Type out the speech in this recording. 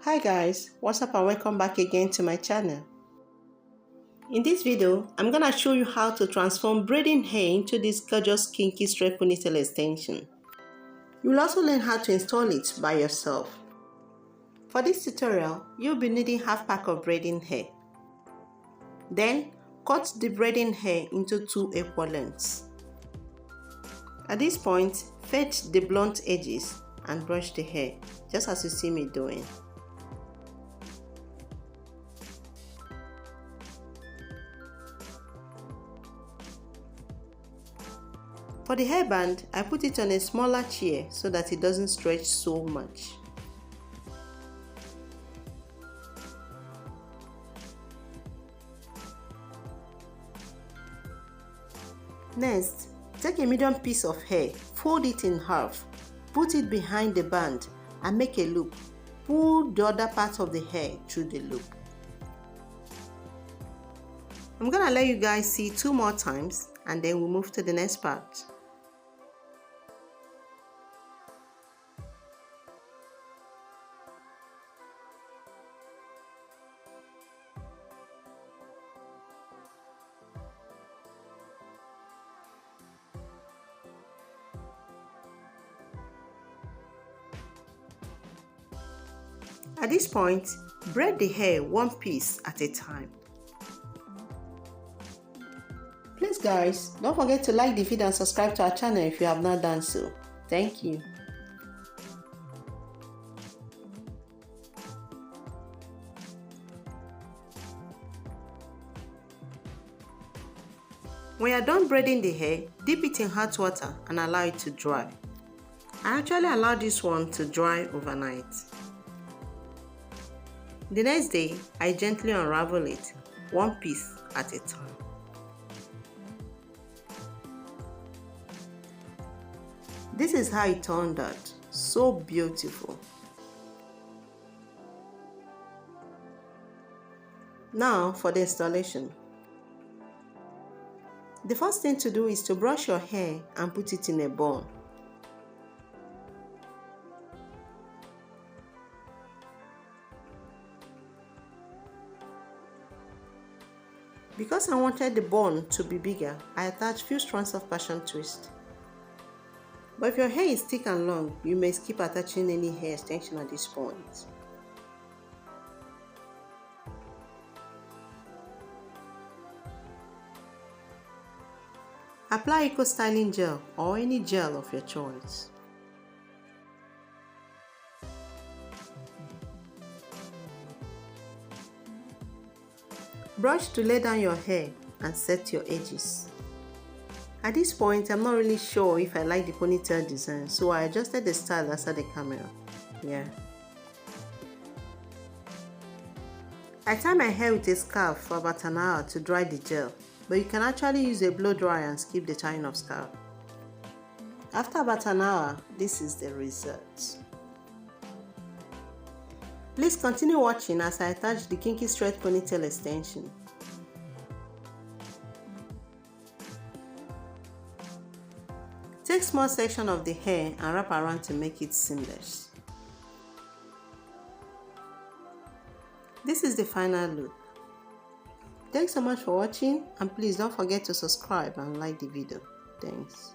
Hi guys, what's up and welcome back again to my channel. In this video, I'm gonna show you how to transform braiding hair into this gorgeous kinky straight ponytail extension. You'll also learn how to install it by yourself. For this tutorial, you'll be needing half pack of braiding hair. Then, cut the braiding hair into 2 equal lengths. At this point, fetch the blunt edges and brush the hair, just as you see me doing. For the hairband, I put it on a smaller chair so that it doesn't stretch so much. Next, take a medium piece of hair, fold it in half, put it behind the band and make a loop. Pull the other part of the hair through the loop. I'm gonna let you guys see 2 more times and then we'll move to the next part. At this point, braid the hair one piece at a time. Please guys, don't forget to like the video and subscribe to our channel if you have not done so. Thank you. When you're done braiding the hair, dip it in hot water and allow it to dry. I actually allowed this one to dry overnight. The next day, I gently unravel it, one piece at a time. This is how it turned out, so beautiful. Now for the installation. The first thing to do is to brush your hair and put it in a bun. Because I wanted the bun to be bigger, I attached few strands of passion twist. But if your hair is thick and long, you may skip attaching any hair extension at this point. Apply Eco Styling Gel or any gel of your choice. Brush to lay down your hair and set your edges. At this point, I'm not really sure if I like the ponytail design, so I adjusted the style outside the camera. Yeah. I tie my hair with a scarf for about an hour to dry the gel, but you can actually use a blow dryer and skip the tying of scarf. After about an hour, this is the result. Please continue watching as I attach the kinky straight ponytail extension. Take small section of the hair and wrap around to make it seamless. This is the final look. Thanks so much for watching and please don't forget to subscribe and like the video. Thanks.